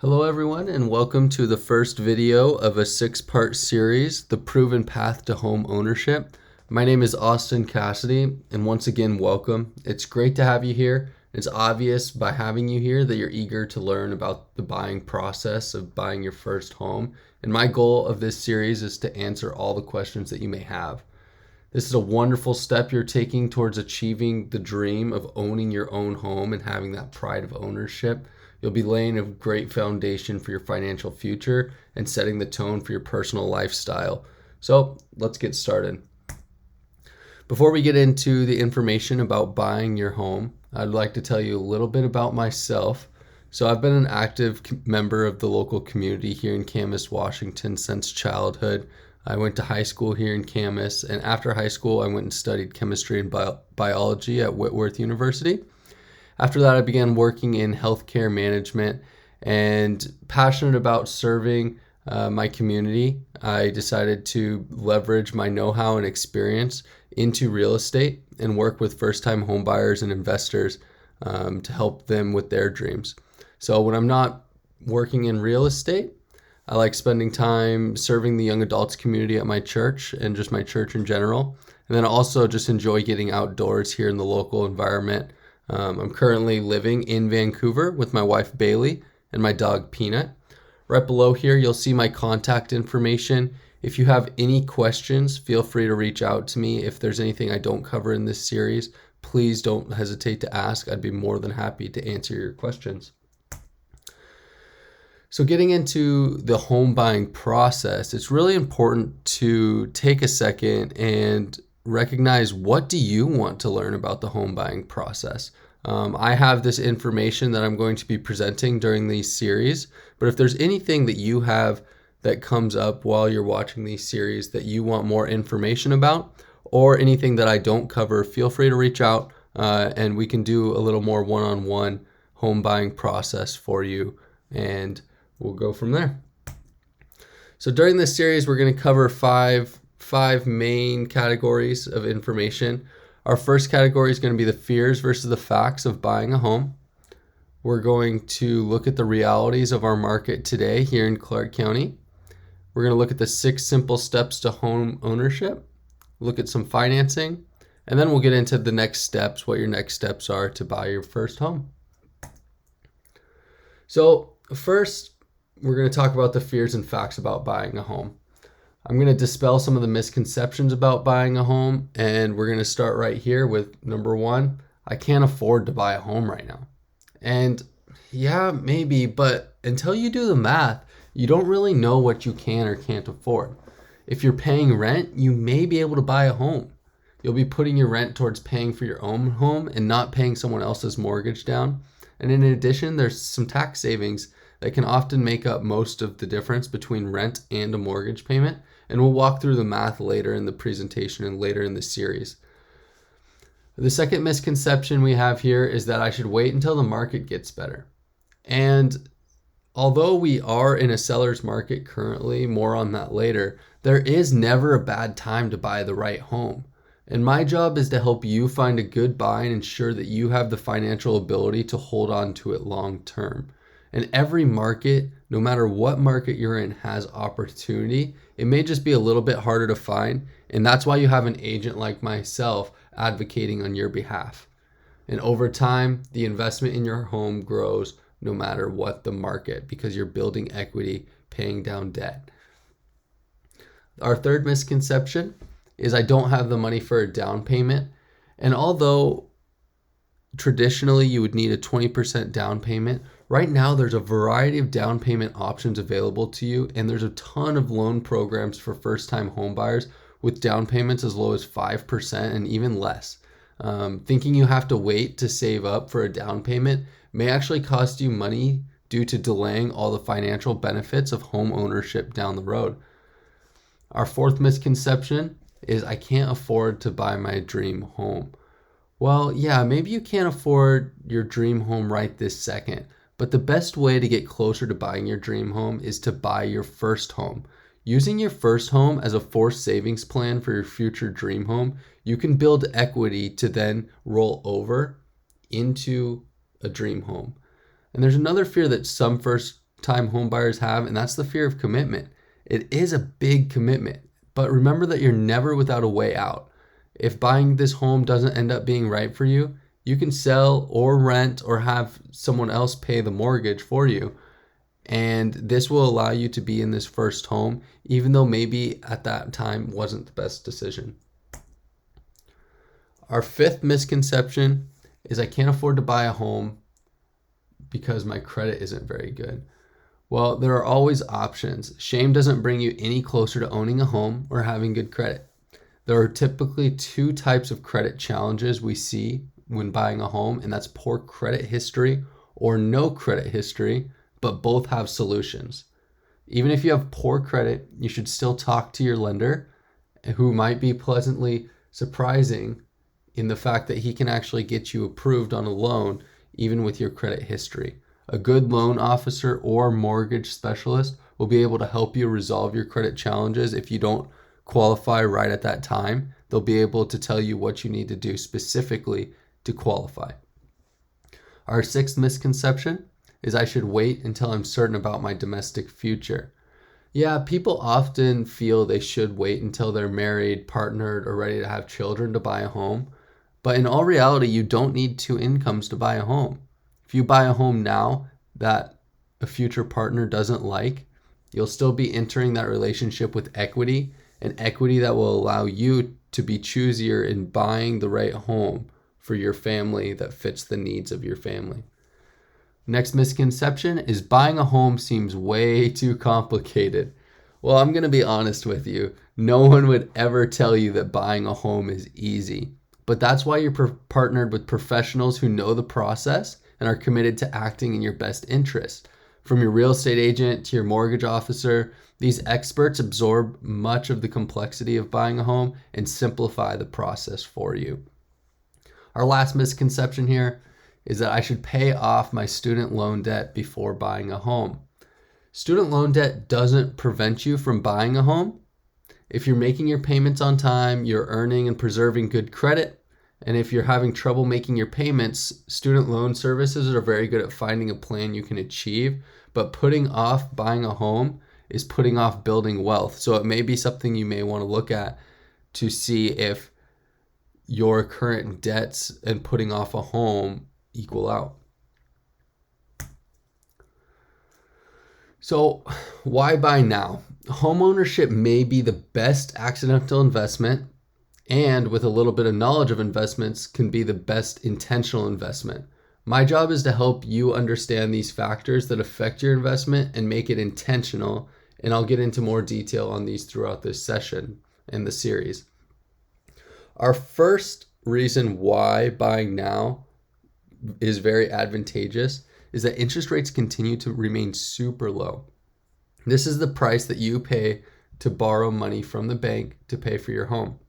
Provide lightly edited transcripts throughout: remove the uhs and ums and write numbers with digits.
Hello everyone, and welcome to the first video of a 6-part series, The Proven Path to Home Ownership. My name is Austin Cassity, and once again, welcome. It's great to have you here. It's obvious by having you here that you're eager to learn about the buying process of buying your first home. And my goal of this series is to answer all the questions that you may have. This is a wonderful step you're taking towards achieving the dream of owning your own home and having that pride of ownership. You'll be laying a great foundation for your financial future and setting the tone for your personal lifestyle. So let's get started. Before we get into the information about buying your home, I'd like to tell you a little bit about myself. So I've been an active member of the local community here in Camas, Washington since childhood. I went to high school here in Camas, and after high school, I went and studied chemistry and biology at Whitworth University. After that, I began working in healthcare management and passionate about serving my community. I decided to leverage my know-how and experience into real estate and work with first-time homebuyers and investors to help them with their dreams. So when I'm not working in real estate, I like spending time serving the young adults community at my church and just my church in general. And then I also just enjoy getting outdoors here in the local environment. I'm currently living in Vancouver with my wife Bailey and my dog Peanut. Right below here, you'll see my contact information. If you have any questions, feel free to reach out to me. If there's anything I don't cover in this series, please don't hesitate to ask. I'd be more than happy to answer your questions. So getting into the home buying process, it's really important to take a second and recognize, what do you want to learn about the home buying process? I have this information that I'm going to be presenting during these series, but if there's anything that you have that comes up while you're watching these series that you want more information about, or anything that I don't cover, feel free to reach out and we can do a little more one-on-one home buying process for you, and we'll go from there. So during this series, we're going to cover five main categories of information. Our first category is going to be the fears versus the facts of buying a home. We're going to look at the realities of our market today here in Clark County. We're going to look at the 6 simple steps to home ownership, look at some financing, and then we'll get into the next steps, what your next steps are to buy your first home. So first, we're going to talk about the fears and facts about buying a home. I'm going to dispel some of the misconceptions about buying a home, and we're going to start right here with number 1. I can't afford to buy a home right now. And yeah, maybe, but until you do the math, you don't really know what you can or can't afford. If you're paying rent, you may be able to buy a home. You'll be putting your rent towards paying for your own home and not paying someone else's mortgage down. And in addition, there's some tax savings that can often make up most of the difference between rent and a mortgage payment. And we'll walk through the math later in the presentation and later in the series. The second misconception we have here is that I should wait until the market gets better. And although we are in a seller's market currently, more on that later, there is never a bad time to buy the right home. And my job is to help you find a good buy and ensure that you have the financial ability to hold on to it long term. And every market, no matter what market you're in, has opportunity. It may just be a little bit harder to find, and that's why you have an agent like myself advocating on your behalf. And over time, the investment in your home grows no matter what the market, because you're building equity, paying down debt. Our third misconception is I don't have the money for a down payment. And although traditionally you would need a 20% down payment, right now there's a variety of down payment options available to you, and there's a ton of loan programs for first-time homebuyers with down payments as low as 5% and even less. Thinking you have to wait to save up for a down payment may actually cost you money due to delaying all the financial benefits of home ownership down the road. Our fourth misconception is I can't afford to buy my dream home. Well, yeah, maybe you can't afford your dream home right this second, but the best way to get closer to buying your dream home is to buy your first home. Using your first home as a forced savings plan for your future dream home, you can build equity to then roll over into a dream home. And there's another fear that some first time home buyers have, and that's the fear of commitment. It is a big commitment, but remember that you're never without a way out. If buying this home doesn't end up being right for you, you can sell or rent or have someone else pay the mortgage for you. And this will allow you to be in this first home, even though maybe at that time wasn't the best decision. Our fifth misconception is I can't afford to buy a home because my credit isn't very good. Well, there are always options. Shame doesn't bring you any closer to owning a home or having good credit. There are typically two types of credit challenges we see when buying a home, and that's poor credit history or no credit history, but both have solutions. Even if you have poor credit, you should still talk to your lender, who might be pleasantly surprising in the fact that he can actually get you approved on a loan even with your credit history. A good loan officer or mortgage specialist will be able to help you resolve your credit challenges. If you don't qualify right at that time, they'll be able to tell you what you need to do specifically to qualify. Our sixth misconception is I should wait until I'm certain about my domestic future. Yeah, people often feel they should wait until they're married, partnered, or ready to have children to buy a home. But in all reality, you don't need two incomes to buy a home. If you buy a home now that a future partner doesn't like, you'll still be entering that relationship with equity, and equity that will allow you to be choosier in buying the right home for your family that fits the needs of your family. Next misconception is buying a home seems way too complicated. Well, I'm going to be honest with you. No one would ever tell you that buying a home is easy. But that's why you're partnered with professionals who know the process and are committed to acting in your best interest. From your real estate agent to your mortgage officer, these experts absorb much of the complexity of buying a home and simplify the process for you. Our last misconception here is that I should pay off my student loan debt before buying a home. Student loan debt doesn't prevent you from buying a home. If you're making your payments on time, you're earning and preserving good credit, and if you're having trouble making your payments, student loan services are very good at finding a plan you can achieve, but putting off buying a home is putting off building wealth. So it may be something you may want to look at to see if your current debts and putting off a home equal out. So why buy now? Homeownership may be the best accidental investment, and with a little bit of knowledge of investments can be the best intentional investment. My job is to help you understand these factors that affect your investment and make it intentional, and I'll get into more detail on these throughout this session and the series. Our first reason why buying now is very advantageous is that interest rates continue to remain super low. This is the price that you pay to borrow money from the bank to pay for your home.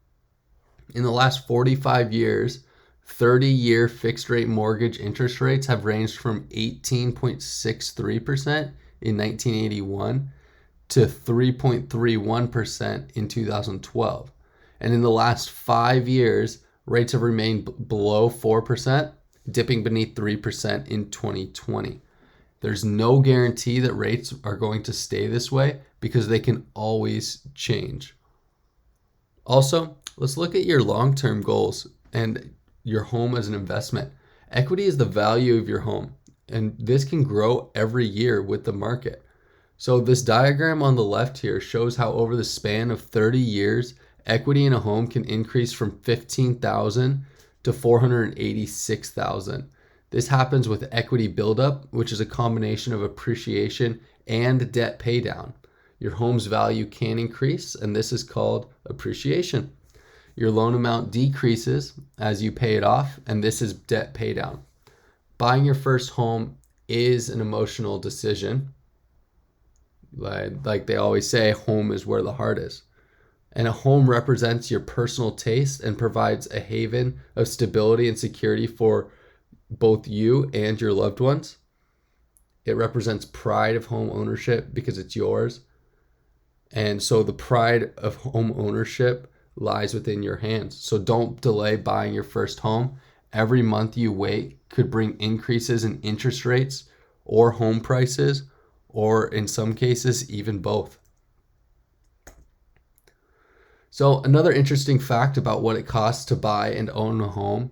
In the last 45 years, 30-year fixed rate mortgage interest rates have ranged from 18.63% in 1981 to 3.31% in 2012. And in the last 5 years, rates have remained below 4%, dipping beneath 3% in 2020. There's no guarantee that rates are going to stay this way because they can always change. Also, let's look at your long-term goals and your home as an investment. Equity is the value of your home, and this can grow every year with the market. So this diagram on the left here shows how over the span of 30 years, equity in a home can increase from $15,000 to $486,000. This happens with equity buildup, which is a combination of appreciation and debt paydown. Your home's value can increase, and this is called appreciation. Your loan amount decreases as you pay it off, and this is debt paydown. Buying your first home is an emotional decision. Like they always say, home is where the heart is. And a home represents your personal taste and provides a haven of stability and security for both you and your loved ones. It represents pride of home ownership because it's yours. And so the pride of home ownership lies within your hands. So don't delay buying your first home. Every month you wait could bring increases in interest rates or home prices or in some cases, even both. So another interesting fact about what it costs to buy and own a home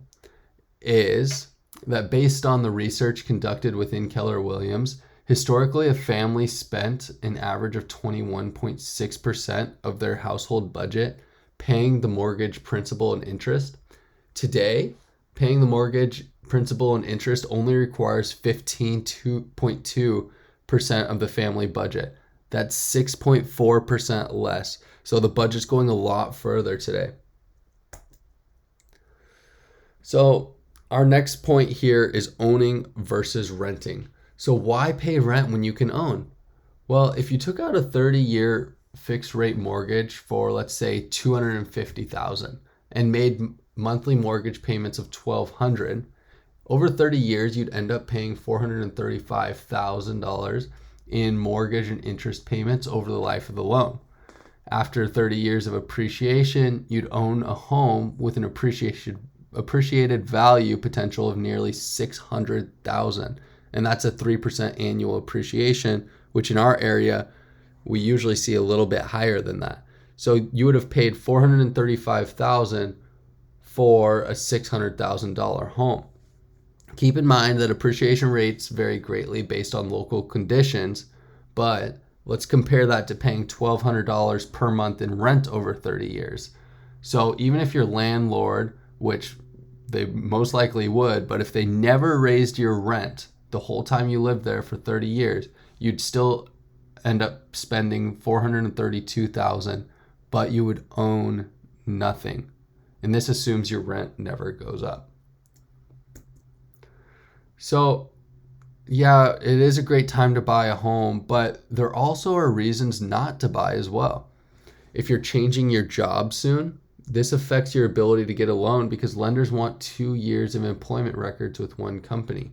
is that based on the research conducted within Keller Williams, historically a family spent an average of 21.6% of their household budget paying the mortgage principal and interest. Today, paying the mortgage principal and interest only requires 15.2% of the family budget. That's 6.4% less. So the budget's going a lot further today. So our next point here is owning versus renting. So why pay rent when you can own? Well, if you took out a 30-year fixed rate mortgage for, let's say, $250,000 and made monthly mortgage payments of $1,200, over 30 years, you'd end up paying $435,000 in mortgage and interest payments over the life of the loan. After 30 years of appreciation, you'd own a home with an appreciated value potential of nearly $600,000. And that's a 3% annual appreciation, which in our area, we usually see a little bit higher than that. So you would have paid $435,000 for a $600,000 home. Keep in mind that appreciation rates vary greatly based on local conditions, but let's compare that to paying $1,200 per month in rent over 30 years. So even if your landlord, which they most likely would, but if they never raised your rent the whole time you lived there for 30 years, you'd still end up spending $432,000, but you would own nothing. And this assumes your rent never goes up. So yeah, it is a great time to buy a home, but there also are reasons not to buy as well. If you're changing your job soon, this affects your ability to get a loan because lenders want 2 years of employment records with one company.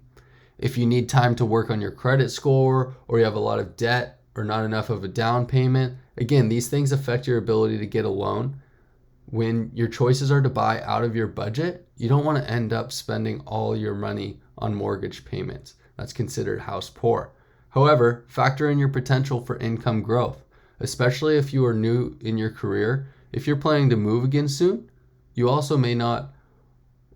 If you need time to work on your credit score, or you have a lot of debt or not enough of a down payment, again, these things affect your ability to get a loan. When your choices are to buy out of your budget, you don't want to end up spending all your money on mortgage payments. That's considered house poor. However, factor in your potential for income growth, especially if you are new in your career. If you're planning to move again soon, you also may not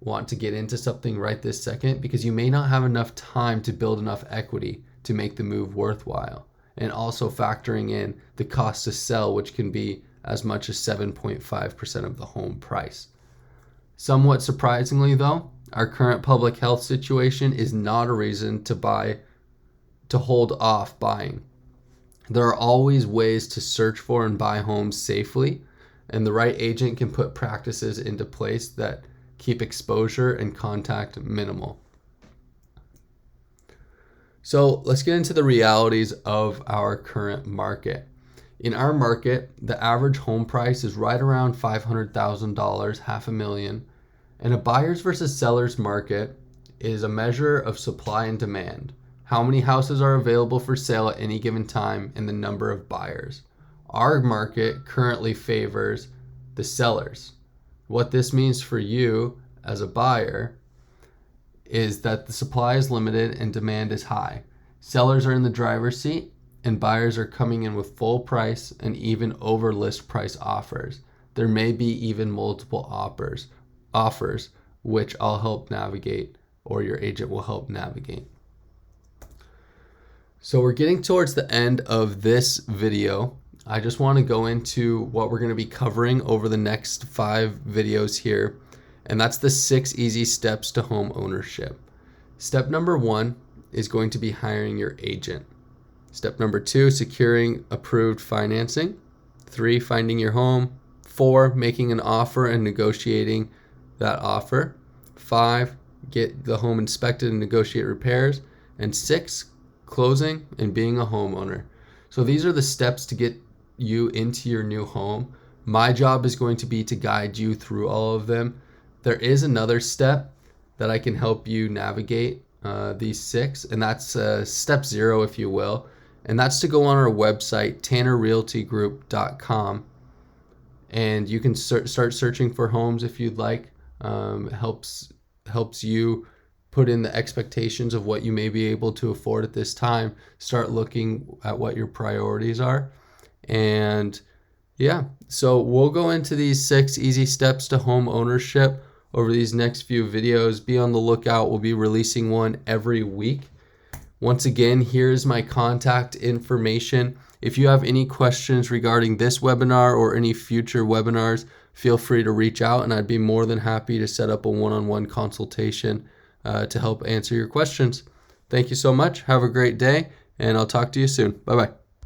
want to get into something right this second because you may not have enough time to build enough equity to make the move worthwhile. And also factoring in the cost to sell, which can be as much as 7.5% of the home price. Somewhat surprisingly though, our current public health situation is not a reason to hold off buying. There are always ways to search for and buy homes safely, and the right agent can put practices into place that keep exposure and contact minimal. So let's get into the realities of our current market. In our market, the average home price is right around $500,000, $500,000, and a buyer's versus seller's market is a measure of supply and demand. How many houses are available for sale at any given time and the number of buyers. Our market currently favors the sellers. What this means for you as a buyer is that the supply is limited and demand is high. Sellers are in the driver's seat and buyers are coming in with full price and even over list price offers. There may be even multiple offers, which I'll help navigate or your agent will help navigate. So we're getting towards the end of this video. I just want to go into what we're going to be covering over the next 5 videos here, and that's the 6 easy steps to home ownership. Step number 1 is going to be hiring your agent. Step number 2, securing approved financing. 3, finding your home. 4, making an offer and negotiating that offer. 5, get the home inspected and negotiate repairs. And 6, closing and being a homeowner. So these are the steps to get you into your new home. My job is going to be to guide you through all of them. There is another step that I can help you navigate these 6, and that's step 0, if you will. And that's to go on our website, tannerrealtygroup.com, and you can start searching for homes if you'd like. Helps you put in the expectations of what you may be able to afford at this time. Start looking at what your priorities are. And yeah, so we'll go into these 6 easy steps to home ownership over these next few videos. Be on the lookout. We'll be releasing one every week. Once again, here's my contact information. If you have any questions regarding this webinar or any future webinars, feel free to reach out, and I'd be more than happy to set up a one-on-one consultation to help answer your questions. Thank you so much. Have a great day, and I'll talk to you soon. Bye-bye.